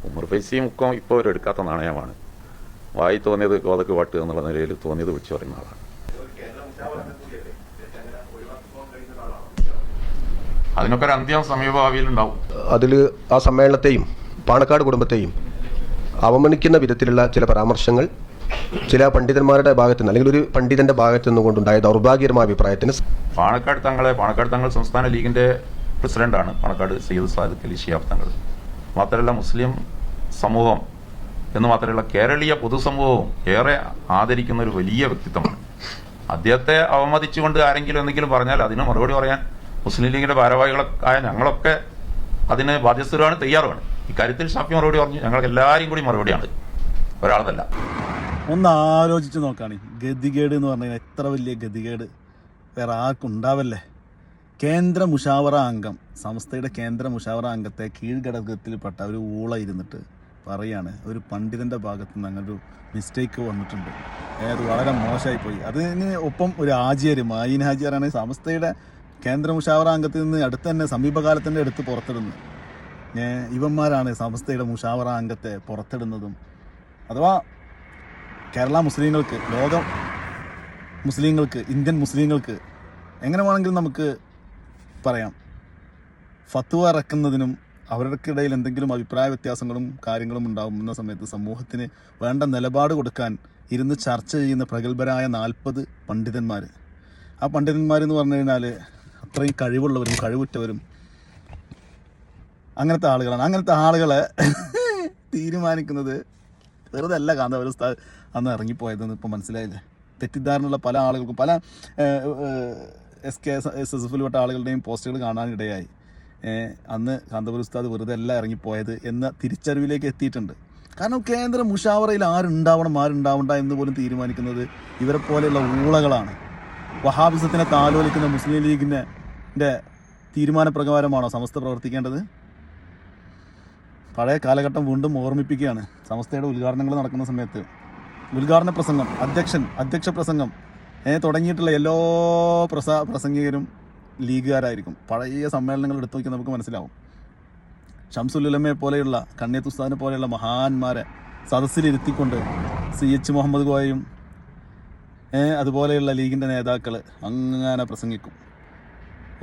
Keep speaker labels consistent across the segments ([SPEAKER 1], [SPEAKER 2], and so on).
[SPEAKER 1] ഉമർ ഫൈസി മുക്കം ഇപ്പോൾ അവരെടുക്കാത്ത നാണയമാണ്. വായി തോന്നിയത് കോതക്ക് പാട്ട് എന്നുള്ള നിലയിൽ തോന്നിയത് വിളിച്ചു പറയുന്ന ആളാണ്. അതിനൊക്കെ ഒരു അന്ത്യം സമീപഭാവിയിലുണ്ടാവും.
[SPEAKER 2] അതിൽ ആ സമ്മേളനത്തെയും പാണക്കാട് കുടുംബത്തെയും അവമാനിക്കുന്ന വിധത്തിലുള്ള ചില പരാമർശങ്ങൾ ചില പണ്ഡിതന്മാരുടെ ഭാഗത്തു നിന്ന് അല്ലെങ്കിൽ ഒരു പണ്ഡിതന്റെ ഭാഗത്തു നിന്നുകൊണ്ടുണ്ടായ ദൗർഭാഗ്യകരമായ അഭിപ്രായത്തിന്
[SPEAKER 1] പാണക്കാട് തങ്ങൾ സംസ്ഥാന ലീഗിന്റെ പ്രസിഡന്റാണ്. പാണക്കാട് സയ്യിദ് സാദിഖ് അലി ശിഹാബ് തങ്ങൾ. മാത്രമല്ല മുസ്ലിം സമൂഹം എന്ന് മാത്രമല്ല കേരളീയ പൊതുസമൂഹവും ഏറെ ആദരിക്കുന്ന ഒരു വലിയ വ്യക്തിത്വമാണ്. അദ്ദേഹത്തെ അവമതിച്ചുകൊണ്ട് ആരെങ്കിലും എന്തെങ്കിലും പറഞ്ഞാൽ അതിന് മറുപടി പറയാൻ മുസ്ലിം ലീഗിന്റെ ഭാരവാഹികളായ ഞങ്ങളൊക്കെ അതിന് ബാധ്യസ്ഥരാണ്, തയ്യാറുമാണ്. ഇക്കാര്യത്തിൽ ഷാഫി മറുപടി പറഞ്ഞു. ഞങ്ങൾക്ക് എല്ലാവരും കൂടി മറുപടിയാണ്, ഒരാളതല്ല.
[SPEAKER 3] ഒന്ന് ആലോചിച്ച് നോക്കുകയാണ്. ഗതികേട് എന്ന് പറഞ്ഞാൽ എത്ര വലിയ ഗതികേട് വേറെ ആർക്കും ഉണ്ടാവല്ലേ. കേന്ദ്ര മുഷാവറ അംഗം, സംസ്ഥയുടെ കേന്ദ്ര മുഷാവറ അംഗത്തെ കീഴ്ഘടകത്തിൽപ്പെട്ട ഒരു ഊള ഇരുന്നിട്ട് പറയാണ് ഒരു പണ്ഡിതൻ്റെ ഭാഗത്ത് നിന്ന് അങ്ങനെ ഒരു മിസ്റ്റേക്ക് വന്നിട്ടുണ്ട്, അത് വളരെ മോശമായിപ്പോയി. അതിന് ഒപ്പം ഒരു ഹാജിയർ, മായിൻ ഹാജിയറാണ് സംസ്ഥയുടെ കേന്ദ്ര മുഷാവറ അംഗത്തിൽ നിന്ന് അടുത്ത് തന്നെ സമീപകാലത്തിൻ്റെ അടുത്ത് പുറത്തിടുന്നത്. ഇവന്മാരാണ് സംസ്ഥയുടെ മുഷാവറ അംഗത്തെ പുറത്തിടുന്നതും. അഥവാ കേരള മുസ്ലിങ്ങൾക്ക്, ലോക മുസ്ലിങ്ങൾക്ക്, ഇന്ത്യൻ മുസ്ലിങ്ങൾക്ക് എങ്ങനെ വേണമെങ്കിലും നമുക്ക് പറയാം, ഫത്വ ഇറക്കുന്നതിനും അവർക്കിടയിൽ എന്തെങ്കിലും അഭിപ്രായ വ്യത്യാസങ്ങളും കാര്യങ്ങളും ഉണ്ടാകുന്ന സമയത്ത് സമൂഹത്തിന് വേണ്ട നിലപാട് കൊടുക്കാൻ ഇരുന്ന് ചർച്ച ചെയ്യുന്ന പ്രഗത്ഭരായ 40 പണ്ഡിതന്മാർ. ആ പണ്ഡിതന്മാരെന്ന് പറഞ്ഞു കഴിഞ്ഞാൽ അത്രയും കഴിവുള്ളവരും കഴിവുറ്റവരും അങ്ങനത്തെ ആളുകളാണ്. അങ്ങനത്തെ ആളുകളെ തീരുമാനിക്കുന്നത് വെറുതെ അല്ല കാന്തപുരം ഉസ്താദ് അന്ന് ഇറങ്ങിപ്പോയതെന്ന് ഇപ്പോൾ മനസ്സിലായില്ലേ. തെറ്റിദ്ധാരണയുള്ള പല ആളുകൾക്കും പല SKSSF പെട്ട ആളുകളുടെയും പോസ്റ്റുകൾ കാണാനിടയായി. അന്ന് കാന്തപുരം ഉസ്താദ് വെറുതെ അല്ല ഇറങ്ങിപ്പോയത് എന്ന തിരിച്ചറിവിലേക്ക് എത്തിയിട്ടുണ്ട്. കാരണം കേന്ദ്ര മുഷാവറയിൽ ആരുണ്ടാവണം ആരുണ്ടാവണ്ട എന്ന് പോലും തീരുമാനിക്കുന്നത് ഇവരെ പോലെയുള്ള ഊളകളാണ്. വഹാബിസത്തിനെ താലോലിക്കുന്ന മുസ്ലിം ലീഗിൻ്റെ തീരുമാനപ്രകാരമാണോ സമസ്ത പ്രവർത്തിക്കേണ്ടത്? പഴയ കാലഘട്ടം വീണ്ടും ഓർമ്മിപ്പിക്കുകയാണ്. സമസ്തയുടെ ഉദ്ഘാടനങ്ങൾ നടക്കുന്ന സമയത്ത് ഉദ്ഘാടന പ്രസംഗം, അധ്യക്ഷ പ്രസംഗം തുടങ്ങിയിട്ടുള്ള എല്ലാ പ്രസംഗികരും ലീഗുകാരായിരിക്കും. പഴയ സമ്മേളനങ്ങൾ എടുത്തു നോക്കി നമുക്ക് മനസ്സിലാവും. ഷംസുൽ ഉലമയെ പോലെയുള്ള, കണ്ണിയത്ത് ഉസ്താദിനെ പോലെയുള്ള മഹാന്മാരെ സദസ്സിലിരുത്തിക്കൊണ്ട് CH മുഹമ്മദ് കോയയും അതുപോലെയുള്ള ലീഗിൻ്റെ നേതാക്കൾ അങ്ങനെ പ്രസംഗിക്കും.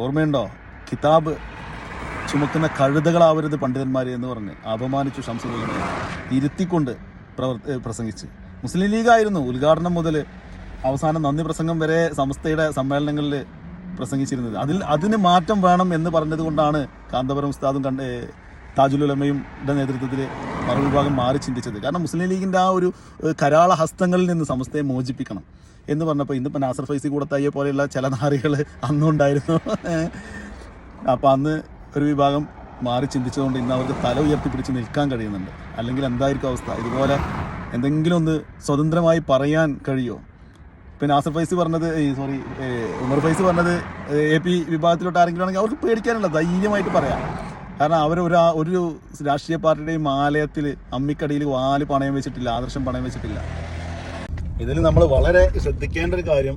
[SPEAKER 3] ഓർമ്മയുണ്ടോ? കിതാബ് ചുമക്കുന്ന കഴുതകളാവരുത് പണ്ഡിതന്മാർ എന്ന് പറഞ്ഞ് അപമാനിച്ചു ഷംസുൽ ഉലമയെ ഇരുത്തിക്കൊണ്ട് പ്രസംഗിച്ച്. മുസ്ലിം ലീഗായിരുന്നു ഉദ്ഘാടനം മുതൽ അവസാനം നന്ദി പ്രസംഗം വരെ സമസ്തയുടെ സമ്മേളനങ്ങളിൽ പ്രസംഗിച്ചിരുന്നത്. അതിന് മാറ്റം വേണം എന്ന് പറഞ്ഞത് കൊണ്ടാണ് കാന്തപുരം ഉസ്താദും താജുൽ ഉലമയും നേതൃത്വത്തിൽ മറുവിഭാഗം മാറി ചിന്തിച്ചത്. കാരണം മുസ്ലിം ലീഗിൻ്റെ ആ ഒരു കരാള ഹസ്തങ്ങളിൽ നിന്ന് സമസ്തയെ മോചിപ്പിക്കണം എന്ന് പറഞ്ഞപ്പോൾ ഇന്നിപ്പോൾ നാസർ ഫൈസി കൂടത്തായിയെ പോലെയുള്ള ചില നാറികൾ അന്നുണ്ടായിരുന്നു. അപ്പോൾ അന്ന് ഒരു വിഭാഗം മാറി ചിന്തിച്ചതുകൊണ്ട് ഇന്ന് അവർക്ക് തല ഉയർത്തിപ്പിടിച്ച് നിൽക്കാൻ കഴിയുന്നുണ്ട്. അല്ലെങ്കിൽ എന്തായിരിക്കും അവസ്ഥ? ഇതുപോലെ എന്തെങ്കിലും ഒന്ന് സ്വതന്ത്രമായി പറയാൻ കഴിയുമോ? പിന്നെ നാസർ ഫൈസി പറഞ്ഞത് ഉമർ ഫൈസി പറഞ്ഞത് AP വിഭാഗത്തിലോട്ട് ആരെങ്കിലും ആണെങ്കിൽ അവർക്ക് പേടിക്കാനുള്ള ധൈര്യമായിട്ട് പറയാം. കാരണം അവർ ഒരു രാഷ്ട്രീയ പാർട്ടിയുടെയും ആലയത്തിൽ അമ്മിക്കടിയിൽ വാല് പണയം വെച്ചിട്ടില്ല, ആദർശം പണയം വെച്ചിട്ടില്ല. ഇതിൽ നമ്മൾ വളരെ ശ്രദ്ധിക്കേണ്ട ഒരു കാര്യം,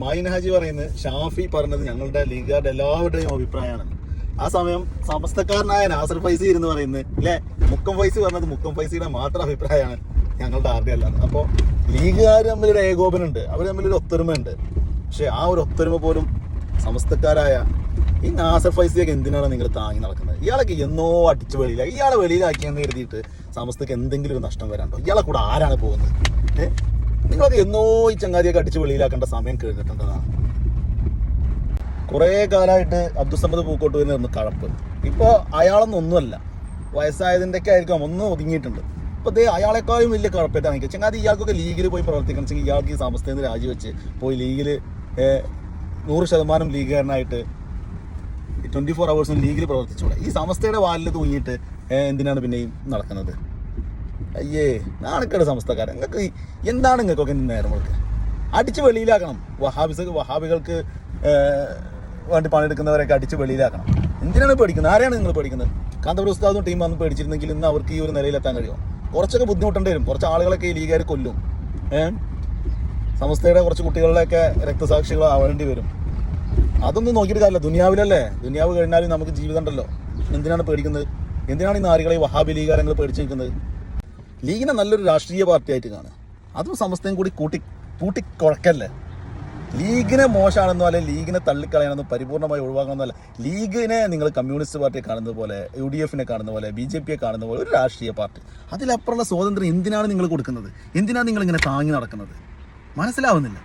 [SPEAKER 3] മായിൻ ഹാജി പറയുന്നത് ഷാഫി പറഞ്ഞത് ഞങ്ങളുടെ ലീഗുകാരുടെ എല്ലാവരുടെയും അഭിപ്രായമാണ്. ആ സമയം സമസ്തക്കാരനായ നാസർ ഫൈസി എന്ന് പറയുന്നത് അല്ലേ, മുക്കം ഫൈസി പറഞ്ഞത് മുക്കം ഫൈസിയുടെ മാത്രം അഭിപ്രായമാണ്, ഞങ്ങളുടെ ആരുടെ അല്ല. അപ്പോൾ ലീഗുകാർ തമ്മിലൊരു ഏകോപനമുണ്ട്, അവർ തമ്മിലൊരു ഒത്തൊരുമയുണ്ട്. പക്ഷെ ആ ഒരു ഒത്തൊരുമ പോലും സമസ്തക്കാരായ ഈ നാസർ ഫൈസിയൊക്കെ എന്തിനാണ് നിങ്ങൾ താങ്ങി നടക്കുന്നത്? ഇയാളൊക്കെ എന്നോ അടിച്ച് വെളിയിലാക്കി, ഇയാളെ വെളിയിലാക്കിയെന്ന് കരുതിയിട്ട് സമസ്തക്ക് എന്തെങ്കിലും ഒരു നഷ്ടം വരാണ്ടോ? ഇയാളെ കൂടെ ആരാണ് പോകുന്നത്? നിങ്ങളൊക്കെ എന്നോ ഈ ചങ്ങാതിയൊക്കെ അടിച്ച് വെളിയിലാക്കേണ്ട സമയം കഴിഞ്ഞിട്ടുണ്ടെന്നാണ്. കുറേ കാലമായിട്ട് അബ്ദുസമ്മദ് പൂക്കോട്ടൂരിന് നിന്ന് കഴപ്പ്. ഇപ്പോൾ അയാളൊന്നും ഒന്നുമല്ല, വയസ്സായതിൻ്റെ ഒക്കെ ആയിരിക്കും ഒന്ന് ഒതുങ്ങിയിട്ടുണ്ട്. അപ്പോൾ അയാളെക്കാളും വലിയ കഴപ്പേറ്റാണ് എനിക്ക്. ചങ്ങാതി ഇയാൾക്കൊക്കെ ലീഗിൽ പോയി പ്രവർത്തിക്കണം വെച്ചെങ്കിൽ ഇയാൾക്ക് ഈ സമസ്തയിൽ നിന്ന് രാജിവെച്ച് പോയി ലീഗിൽ 100% ലീഗുകാരനായിട്ട് 24 hours ലീഗിൽ പ്രവർത്തിച്ചൂടെ? ഈ സമസ്തയുടെ വാലിൽ തൂങ്ങിയിട്ട് എന്തിനാണ് പിന്നെയും നടക്കുന്നത്? അയ്യേ, നാണക്കേട് സമസ്തക്കാരൻ. നിങ്ങൾക്ക് എന്താണ് നിങ്ങൾക്കൊക്കെ നേരങ്ങൾക്ക് അടിച്ച് വെളിയിലാക്കണം. വഹാബികൾക്ക് വേണ്ടി പണിയെടുക്കുന്നവരെയൊക്കെ അടിച്ച് വെളിയിലാക്കണം. എന്തിനാണ് പേടിക്കുന്നത്? ആരെയാണ് നിങ്ങൾ പേടിക്കുന്നത്? കാന്തപുരം ഉസ്താദും ടീം വന്ന് പേടിച്ചിരുന്നെങ്കിൽ ഇന്ന് അവർക്ക് ഈ ഒരു നിലയിലെത്താൻ കഴിയുമോ? കുറച്ചൊക്കെ ബുദ്ധിമുട്ടേണ്ടി വരും. കുറച്ച് ആളുകളൊക്കെ ഈ ലീഗുകാർ കൊല്ലും. സമസ്തയുടെ കുറച്ച് കുട്ടികളുടെയൊക്കെ രക്തസാക്ഷികളാവേണ്ടി വരും. അതൊന്നും നോക്കിയിട്ട് കാര്യമില്ല. ദുനിയാവിലല്ലേ, ദുനിയാവ് കഴിഞ്ഞാലും നമുക്ക് ജീവിതം ഉണ്ടല്ലോ. എന്തിനാണ് പേടിക്കുന്നത്? എന്തിനാണ് ഈ നാരികളെ വഹാബി ലീഗാരങ്ങൾ പേടിച്ച് നിൽക്കുന്നത്? ലീഗിനെ നല്ലൊരു രാഷ്ട്രീയ പാർട്ടിയായിട്ട് കാണുക, അതും സമസ്തയും കൂടി കൂട്ടിക്കുഴക്കല്ലേ. ലീഗിനെ മോശമാണെന്നോ അല്ലെങ്കിൽ ലീഗിനെ തള്ളിക്കളയണമെന്നോ പരിപൂർണ്ണമായി ഒഴിവാക്കണമെന്നല്ല. ലീഗിനെ നിങ്ങൾ കമ്മ്യൂണിസ്റ്റ് പാർട്ടിയെ കാണുന്നത് പോലെ, UDF കാണുന്ന പോലെ, BJP കാണുന്ന പോലെ ഒരു രാഷ്ട്രീയ പാർട്ടി. അതിലപ്പുറമുള്ള സ്വാതന്ത്ര്യം എന്തിനാണ് നിങ്ങൾ കൊടുക്കുന്നത്? എന്തിനാണ് നിങ്ങൾ ഇങ്ങനെ താങ്ങി നടക്കുന്നത്? മനസ്സിലാവുന്നില്ല.